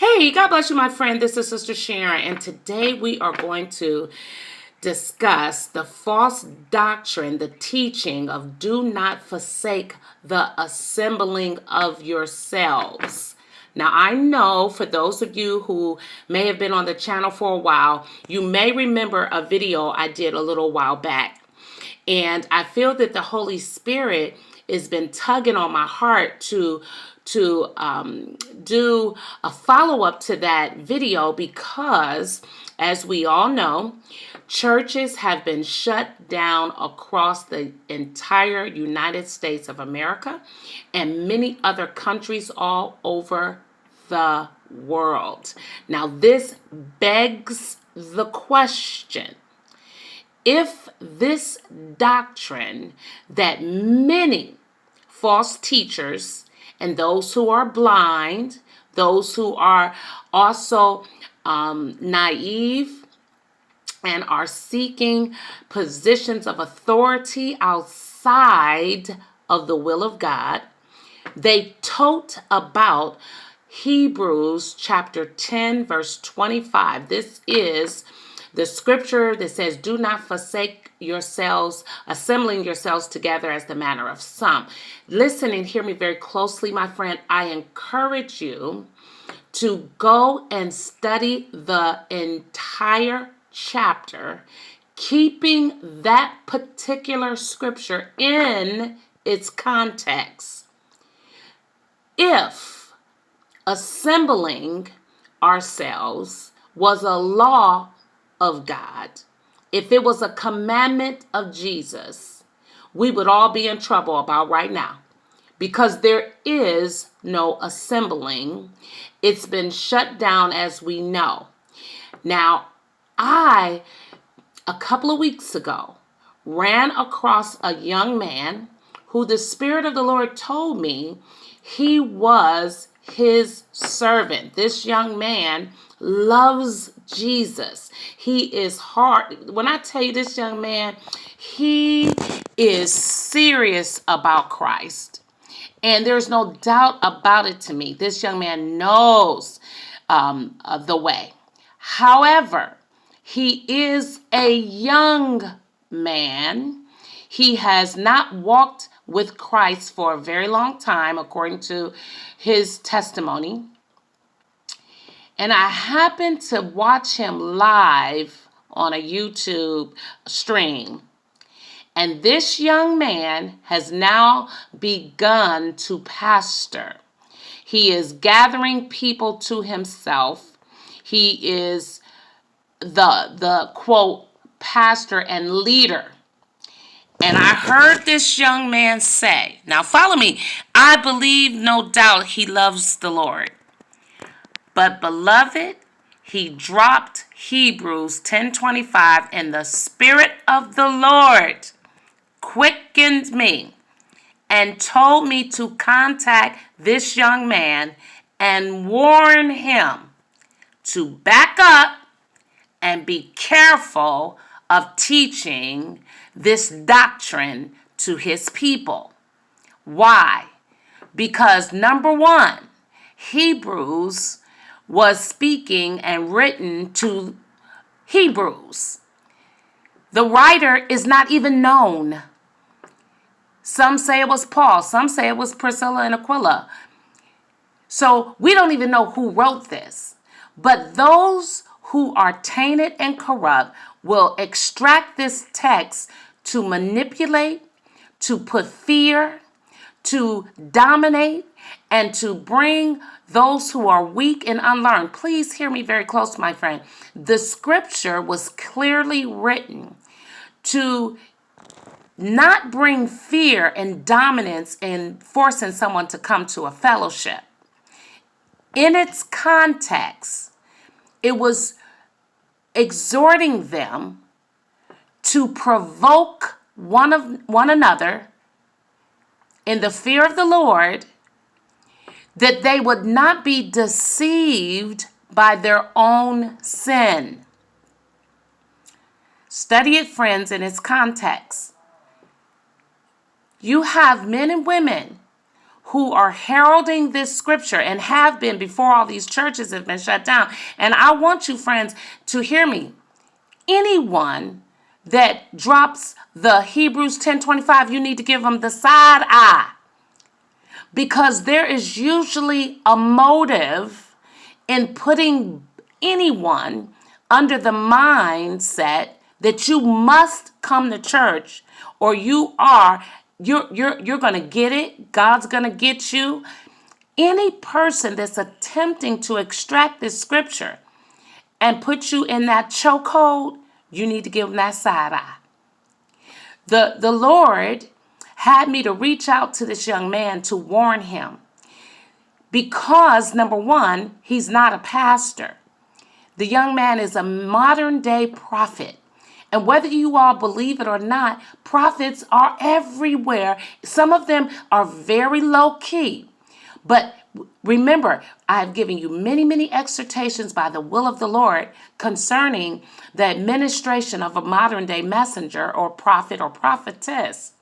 Hey, God bless you, my friend. This is Sister Sharon, and today we are going to discuss the false doctrine, the teaching of do not forsake the assembling of yourselves. Now, I know for those of you who may have been on the channel for a while, you may remember a video I did a little while back. And I feel that the Holy Spirit has been tugging on my heart to do a follow-up to that video because, as we all know, churches have been shut down across the entire United States of America and many other countries all over the world. Now, this begs the question: if this doctrine that many false teachers and those who are blind, those who are also naive and are seeking positions of authority outside of the will of God, they tote about Hebrews chapter 10, verse 25. This is the scripture that says, do not forsake yourselves, assembling yourselves together as the manner of some. Listen and hear me very closely, my friend. I encourage you to go and study the entire chapter, keeping that particular scripture in its context. If assembling ourselves was a law of God, if it was a commandment of Jesus, we would all be in trouble about right now, because there is no assembling. It's been shut down, as we know. Now, a couple of weeks ago, ran across a young man who the Spirit of the Lord told me he was his servant. This young man loves Jesus. He is hard. When I tell you, this young man, he is serious about Christ. And there's no doubt about it to me. This young man knows the way. However, he is a young man. He has not walked with Christ for a very long time, according to his testimony. And I happened to watch him live on a YouTube stream. And this young man has now begun to pastor. He is gathering people to himself. He is the quote, pastor and leader. And I heard this young man say, now follow me, I believe no doubt he loves the Lord. But beloved, he dropped Hebrews 10:25, and the Spirit of the Lord quickened me and told me to contact this young man and warn him to back up and be careful of teaching this doctrine to his people. Why? Because number one, Hebrews was speaking and written to Hebrews. The writer is not even known. Some say it was Paul. Some say it was Priscilla and Aquila. So we don't even know who wrote this. But those who are tainted and corrupt will extract this text to manipulate, to put fear, to dominate, and to bring those who are weak and unlearned. Please hear me very close, my friend. The scripture was clearly written to not bring fear and dominance in forcing someone to come to a fellowship. In its context, it was exhorting them to provoke one another in the fear of the Lord, that they would not be deceived by their own sin. Study it, friends, in its context. You have men and women who are heralding this scripture and have been before all these churches have been shut down. And I want you, friends, to hear me. Anyone that drops the Hebrews 10:25, you need to give them the side eye, because there is usually a motive in putting anyone under the mindset that you must come to church or you're going to get it. God's going to get you. Any person that's attempting to extract this scripture and put you in that chokehold, you need to give them that side eye. The Lord had me to reach out to this young man to warn him because, number one, he's not a pastor. The young man is a modern day prophet. And whether you all believe it or not, prophets are everywhere. Some of them are very low key. But remember, I have given you many, many exhortations by the will of the Lord concerning the administration of a modern day messenger or prophet or prophetess.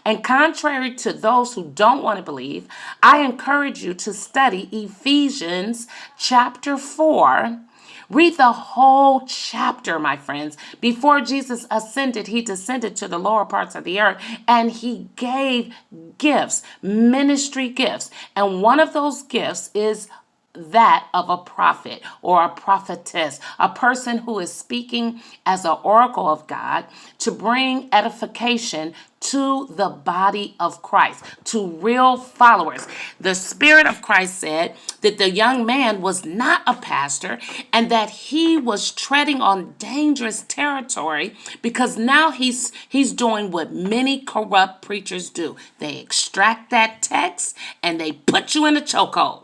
And contrary to those who don't want to believe, I encourage you to study Ephesians chapter 4. Read the whole chapter, my friends. Before Jesus ascended, he descended to the lower parts of the earth and he gave gifts, ministry gifts. And one of those gifts is that of a prophet or a prophetess, a person who is speaking as an oracle of God to bring edification to the body of Christ, to real followers. The Spirit of Christ said that the young man was not a pastor and that he was treading on dangerous territory because now he's doing what many corrupt preachers do. They extract that text and they put you in a chokehold.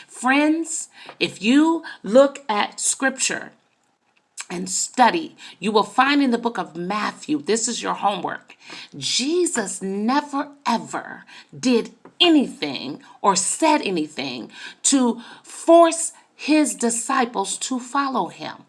Friends, if you look at scripture and study, you will find in the book of Matthew, this is your homework, Jesus never ever did anything or said anything to force his disciples to follow him.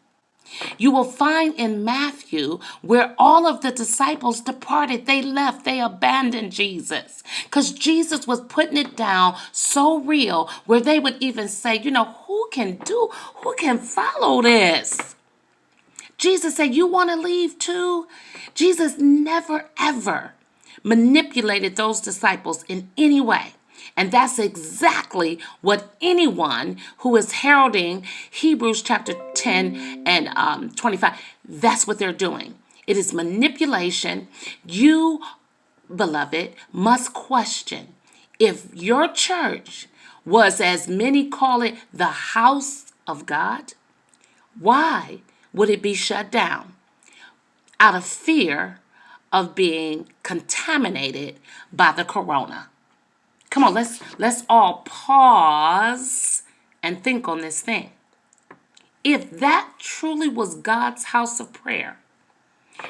You will find in Matthew where all of the disciples departed. They left. They abandoned Jesus because Jesus was putting it down so real where they would even say, who can follow this? Jesus said, you want to leave too? Jesus never, ever manipulated those disciples in any way. And that's exactly what anyone who is heralding Hebrews chapter 10 and 25, that's what they're doing. It is manipulation. You, beloved, must question if your church was, as many call it, the house of God, why would it be shut down? Out of fear of being contaminated by the corona. Come on, let's all pause and think on this thing. If that truly was God's house of prayer,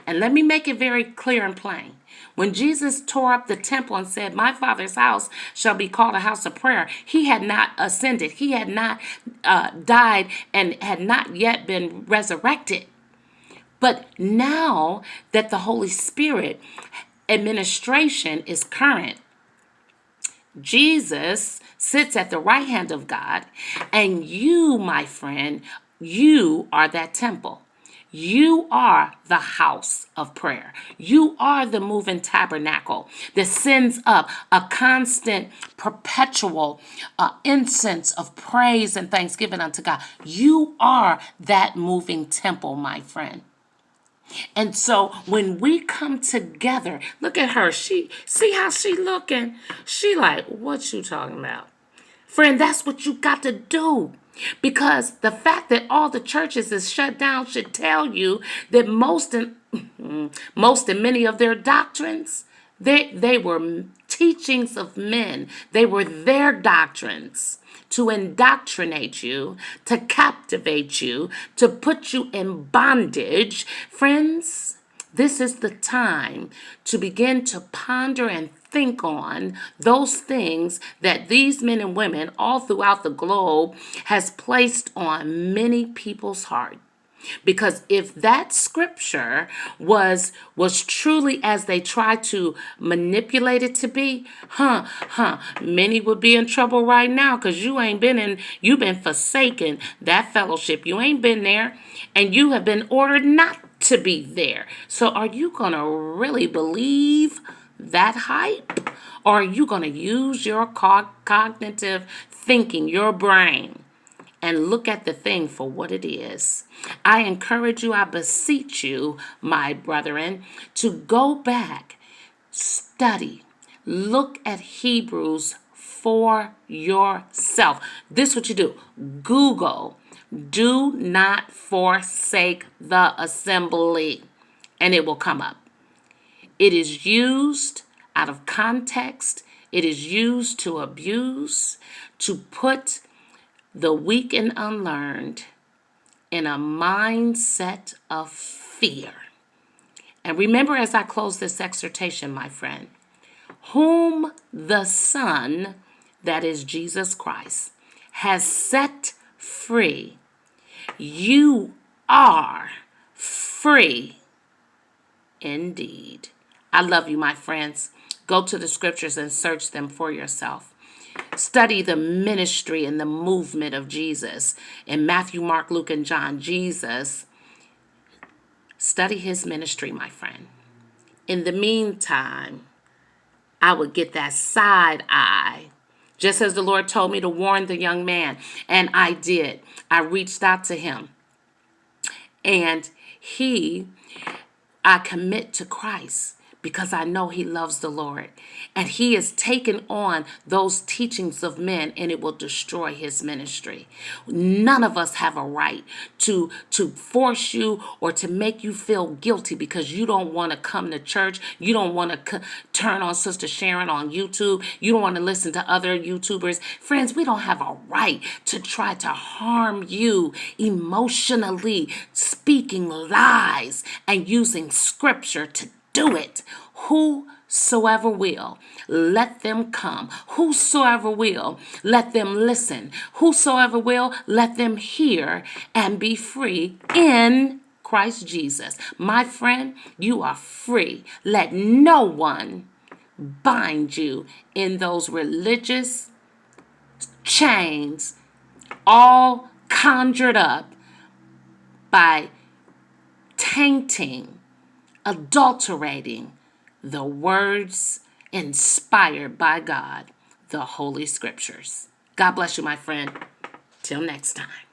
and let me make it very clear and plain. When Jesus tore up the temple and said, my Father's house shall be called a house of prayer, he had not ascended. He had not died and had not yet been resurrected. But now that the Holy Spirit administration is current, Jesus sits at the right hand of God, and you, my friend, you are that temple. You are the house of prayer. You are the moving tabernacle that sends up a constant, perpetual incense of praise and thanksgiving unto God. You are that moving temple, my friend. And so when we come together, look at her. See how she looking? She like, what you talking about? Friend, that's what you got to do. Because the fact that all the churches is shut down should tell you that most and many of their doctrines, they were teachings of men. They were their doctrines to indoctrinate you, to captivate you, to put you in bondage. Friends, this is the time to begin to ponder and think on those things that these men and women all throughout the globe has placed on many people's heart. Because if that scripture was truly as they try to manipulate it to be, many would be in trouble right now, because you've been forsaken that fellowship. You ain't been there, and you have been ordered not to be there. So are you gonna really believe that hype? Or are you gonna use your cognitive thinking, your brain, and look at the thing for what it is? I encourage you, I beseech you, my brethren, to go back, study, look at Hebrews for yourself. This is what you do. Google, do not forsake the assembly, and it will come up. It is used out of context. It is used to abuse, to put the weak and unlearned in a mindset of fear. And remember, as I close this exhortation, my friend, whom the Son, that is Jesus Christ, has set free, you are free indeed. I love you, my friends. Go to the scriptures and search them for yourself. Study the ministry and the movement of Jesus. In Matthew, Mark, Luke, and John, Jesus, study his ministry, my friend. In the meantime, I would get that side eye, just as the Lord told me to warn the young man. And I did. I reached out to him. And I commit to Christ because I know he loves the Lord. And he has taken on those teachings of men, and it will destroy his ministry. None of us have a right to force you or to make you feel guilty because you don't want to come to church. You don't want to turn on Sister Sharon on YouTube. You don't want to listen to other YouTubers. Friends, we don't have a right to try to harm you emotionally, speaking lies and using scripture to do it. Whosoever will, let them come. Whosoever will, let them listen. Whosoever will, let them hear and be free in Christ Jesus. My friend, you are free. Let no one bind you in those religious chains, all conjured up by tainting, adulterating the words inspired by God, the Holy Scriptures. God bless you, my friend. Till next time.